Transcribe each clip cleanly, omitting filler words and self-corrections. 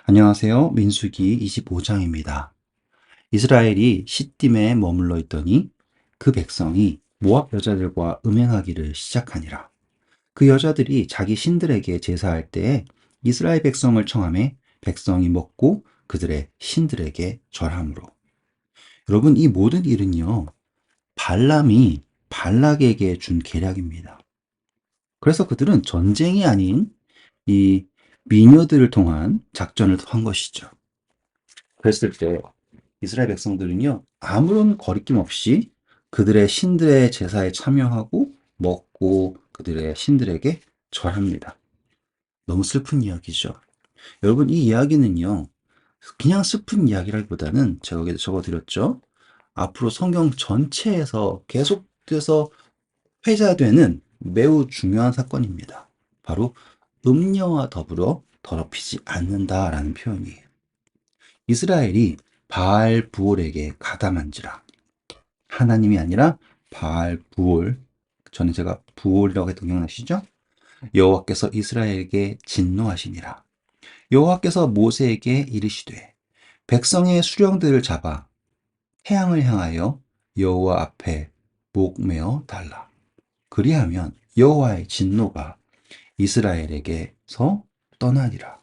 안녕하세요. 민수기 25장입니다. 이스라엘이 시딤에 머물러 있더니 그 백성이 모압 여자들과 음행하기를 시작하니라. 그 여자들이 자기 신들에게 제사할 때에 이스라엘 백성을 청하매 백성이 먹고 그들의 신들에게 절함으로. 여러분, 이 모든 일은요, 발람이 발락에게 준 계략입니다. 그래서 그들은 전쟁이 아닌 이 미녀들을 통한 작전을 한 것이죠. 그랬을 때 이스라엘 백성들은요, 아무런 거리낌 없이 그들의 신들의 제사에 참여하고 먹고 그들의 신들에게 절합니다. 너무 슬픈 이야기죠. 여러분, 이 이야기는요, 그냥 슬픈 이야기라기보다는 제가 여기에 적어드렸죠. 앞으로 성경 전체에서 계속돼서 회자되는 매우 중요한 사건입니다. 바로 음녀와 더불어 더럽히지 않는다라는 표현이에요. 이스라엘이 바알 부올에게 가담한지라. 하나님이 아니라 바알 부올. 전에 제가 부올이라고 했던 기억나시죠? 여호와께서 이스라엘에게 진노하시니라. 여호와께서 모세에게 이르시되 백성의 수령들을 잡아 태양을 향하여 여호와 앞에 목매어 달라. 그리하면 여호와의 진노가 이스라엘에게서 떠나리라.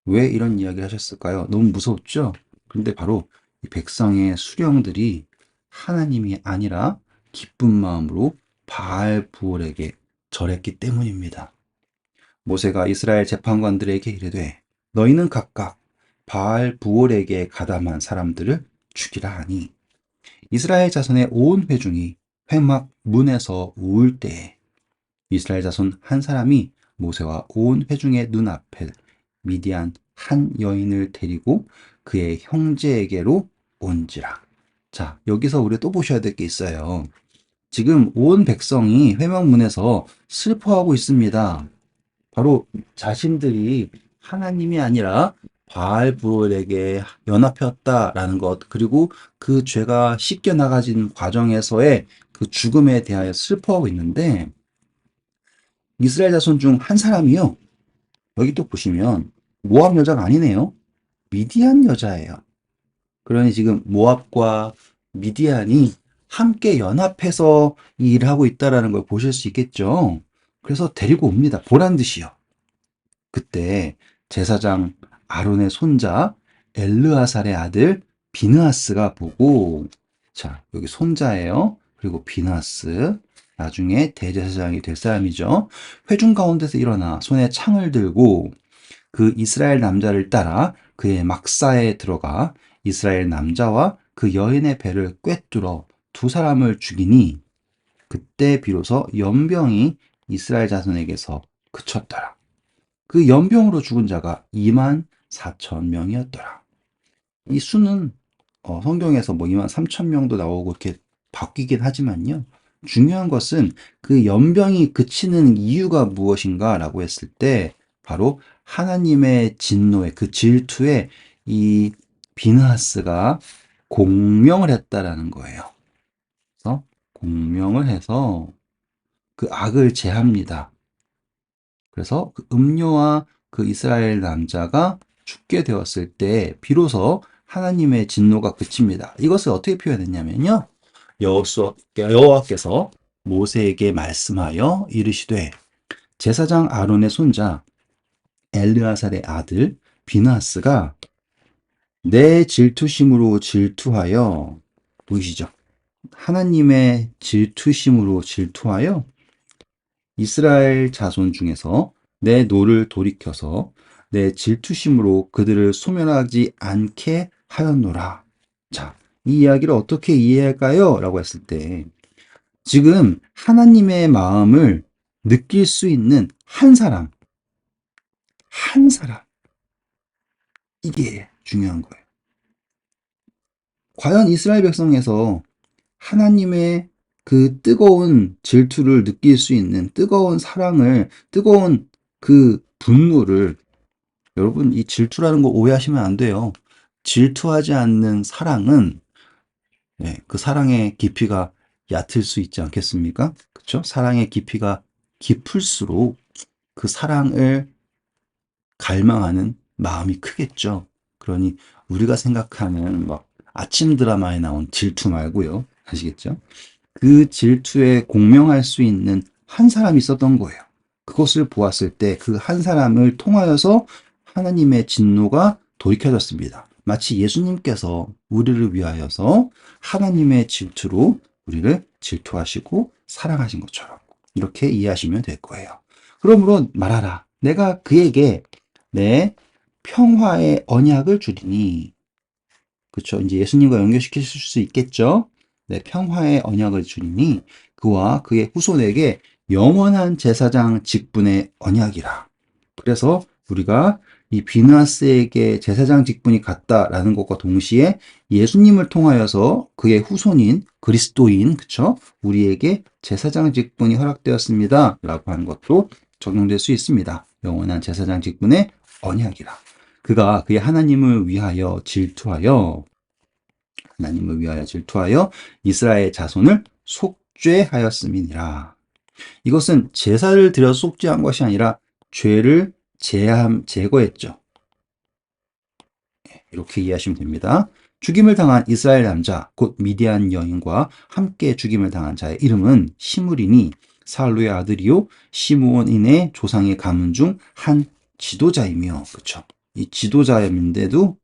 왜 이런 이야기를 하셨을까요? 너무 무섭죠? 근데 바로 이 백성의 수령들이 하나님이 아니라 기쁜 마음으로 바알 부올에게 절했기 때문입니다. 모세가 이스라엘 재판관들에게 이르되 너희는 각각 바알 부올에게 가담한 사람들을 죽이라 하니 이스라엘 자손의 온 회중이 회막 문에서 우을 때에 이스라엘 자손 한 사람이 모세와 온 회중의 눈앞에 미디안 한 여인을 데리고 그의 형제에게로 온지라. 자, 여기서 우리 또 보셔야 될 게 있어요. 지금 온 백성이 회막문에서 슬퍼하고 있습니다. 바로 자신들이 하나님이 아니라 바알브올에게 연합했다라는 것, 그리고 그 죄가 씻겨 나가진 과정에서의 그 죽음에 대하여 슬퍼하고 있는데, 이스라엘 자손 중 한 사람이요. 여기 또 보시면 모압 여자가 아니네요. 미디안 여자예요. 그러니 지금 모압과 미디안이 함께 연합해서 이 일을 하고 있다라는 걸 보실 수 있겠죠. 그래서 데리고 옵니다. 보란 듯이요. 그때 제사장 아론의 손자 엘르아살의 아들 비느하스가 보고, 자, 여기 손자예요. 그리고 비느하스, 나중에 대제사장이 될 사람이죠. 회중 가운데서 일어나 손에 창을 들고 그 이스라엘 남자를 따라 그의 막사에 들어가 이스라엘 남자와 그 여인의 배를 꿰뚫어 두 사람을 죽이니 그때 비로소 연병이 이스라엘 자손에게서 그쳤더라. 그 연병으로 죽은 자가 2만 4천 명이었더라. 이 수는 성경에서 뭐 2만 3천 명도 나오고 이렇게 바뀌긴 하지만요. 중요한 것은 그 연병이 그치는 이유가 무엇인가라고 했을 때 바로 하나님의 진노에, 그 질투에 이 비느하스가 공명을 했다라는 거예요. 그래서 공명을 해서 그 악을 제합니다. 그래서 그 음료와 그 이스라엘 남자가 죽게 되었을 때 비로소 하나님의 진노가 그칩니다. 이것을 어떻게 표현했냐면요. 여호와께서 모세에게 말씀하여 이르시되 제사장 아론의 손자 엘르아살의 아들 비느하스가 내 질투심으로 질투하여, 보이시죠? 하나님의 질투심으로 질투하여 이스라엘 자손 중에서 내 노를 돌이켜서 내 질투심으로 그들을 소멸하지 않게 하였노라. 자, 이 이야기를 어떻게 이해할까요? 라고 했을 때 지금 하나님의 마음을 느낄 수 있는 한 사람, 한 사람, 이게 중요한 거예요. 과연 이스라엘 백성에서 하나님의 그 뜨거운 질투를 느낄 수 있는 뜨거운 사랑을, 뜨거운 그 분노를, 여러분, 이 질투라는 거 오해하시면 안 돼요. 질투하지 않는 사랑은 그 사랑의 깊이가 얕을 수 있지 않겠습니까? 그렇죠? 사랑의 깊이가 깊을수록 그 사랑을 갈망하는 마음이 크겠죠. 그러니 우리가 생각하는 막 아침 드라마에 나온 질투 말고요. 아시겠죠? 그 질투에 공명할 수 있는 한 사람이 있었던 거예요. 그것을 보았을 때 그 한 사람을 통하여서 하나님의 진노가 돌이켜졌습니다. 마치 예수님께서 우리를 위하여서 하나님의 질투로 우리를 질투하시고 사랑하신 것처럼 이렇게 이해하시면 될 거예요. 그러므로 말하라. 내가 그에게 내 평화의 언약을 주리니. 그렇죠. 이제 예수님과 연결시키실 수 있겠죠. 네, 평화의 언약을 주리니 그와 그의 후손에게 영원한 제사장 직분의 언약이라. 그래서 우리가 이 비누아스에게 제사장 직분이 갔다라는 것과 동시에 예수님을 통하여서 그의 후손인 그리스도인, 그쵸? 우리에게 제사장 직분이 허락되었습니다. 라고 하는 것도 적용될 수 있습니다. 영원한 제사장 직분의 언약이라. 그가 그의 하나님을 위하여 질투하여 이스라엘 자손을 속죄하였음이니라. 이것은 제사를 드려서 속죄한 것이 아니라 죄를 제거했죠. 이렇게 이해하시면 됩니다. 죽임을 당한 이스라엘 남자, 곧 미디안 여인과 함께 죽임을 당한 자의 이름은 시므리니 사울루의 아들이요 시므온인의 조상의 가문 중 한 지도자이며, 그렇죠. 이 지도자인데도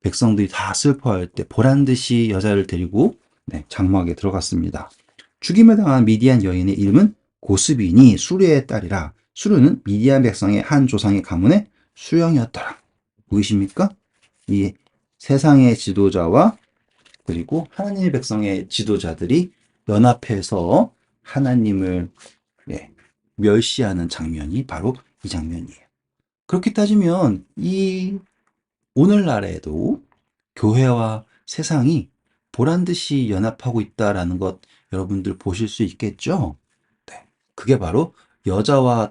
백성들이 다 슬퍼할 때 보란 듯이 여자를 데리고 장막에 들어갔습니다. 죽임을 당한 미디안 여인의 이름은 고스비니 수르의 딸이라. 수르는 미디안 백성의 한 조상의 가문의 수령이었더라. 보이십니까? 이 세상의 지도자와 그리고 하나님의 백성의 지도자들이 연합해서 하나님을 멸시하는 장면이 바로 이 장면이에요. 그렇게 따지면 이 오늘날에도 교회와 세상이 보란듯이 연합하고 있다라는 것 여러분들 보실 수 있겠죠? 네. 그게 바로 여자와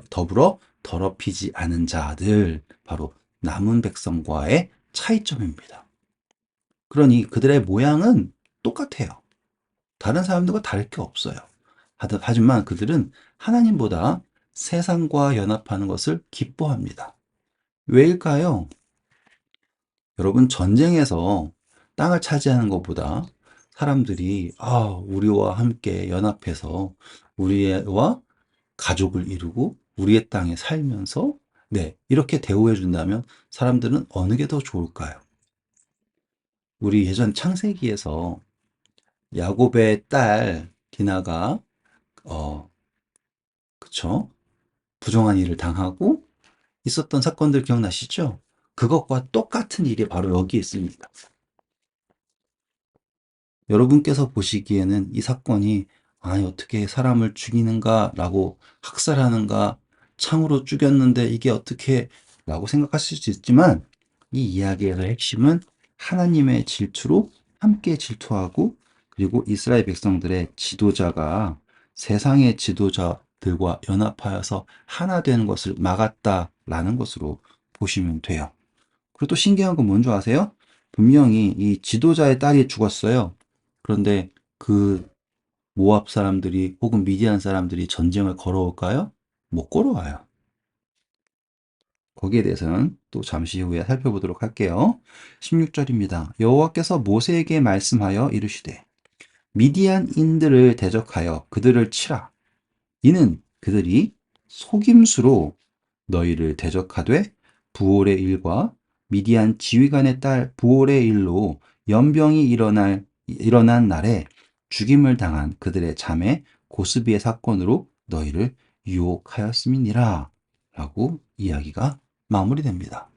더불어 더럽히지 않은 자들, 바로 남은 백성과의 차이점입니다. 그러니 그들의 모양은 똑같아요. 다른 사람들과 다를 게 없어요. 하지만 그들은 하나님보다 세상과 연합하는 것을 기뻐합니다. 왜일까요? 여러분, 전쟁에서 땅을 차지하는 것보다 사람들이 우리와 함께 연합해서 우리와 가족을 이루고 우리의 땅에 살면서 이렇게 대우해 준다면 사람들은 어느 게 더 좋을까요? 우리 예전 창세기에서 야곱의 딸 디나가 그쵸? 부정한 일을 당하고 있었던 사건들 기억나시죠? 그것과 똑같은 일이 바로 여기 있습니다. 여러분께서 보시기에는 이 사건이 어떻게 사람을 죽이는가라고 학살하는가, 창으로 죽였는데 이게 어떻게 라고 생각하실 수 있지만 이 이야기의 핵심은 하나님의 질투로 함께 질투하고 그리고 이스라엘 백성들의 지도자가 세상의 지도자들과 연합하여서 하나 되는 것을 막았다라는 것으로 보시면 돼요. 그리고 또 신기한 건 뭔지 아세요? 분명히 이 지도자의 딸이 죽었어요. 그런데 그 모압 사람들이 혹은 미디안 사람들이 전쟁을 걸어올까요? 못 걸어와요. 거기에 대해서는 또 잠시 후에 살펴보도록 할게요. 16절입니다. 여호와께서 모세에게 말씀하여 이르시되 미디안인들을 대적하여 그들을 치라. 이는 그들이 속임수로 너희를 대적하되 부올의 일과 미디안 지휘관의 딸 부올의 일로 연병이 일어난 날에 죽임을 당한 그들의 자매 고스비의 사건으로 너희를 유혹하였음이니라 라고 이야기가 마무리됩니다.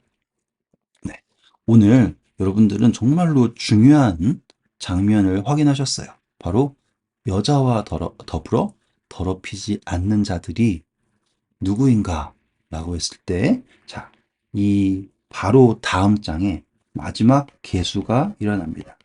네. 오늘 여러분들은 정말로 중요한 장면을 확인하셨어요. 바로 여자와 더불어 더럽히지 않는 자들이 누구인가 라고 했을 때, 자, 이 바로 다음 장에 마지막 계수가 일어납니다.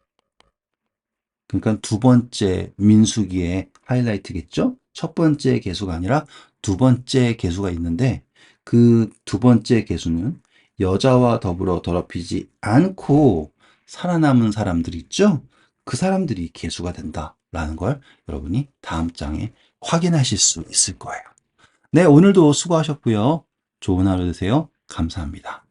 그러니까 두 번째 민수기의 하이라이트겠죠? 첫 번째 계수가 아니라 두 번째 계수가 있는데 그 두 번째 계수는 여자와 더불어 더럽히지 않고 살아남은 사람들 있죠? 그 사람들이 계수가 된다라는 걸 여러분이 다음 장에 확인하실 수 있을 거예요. 네, 오늘도 수고하셨고요. 좋은 하루 되세요. 감사합니다.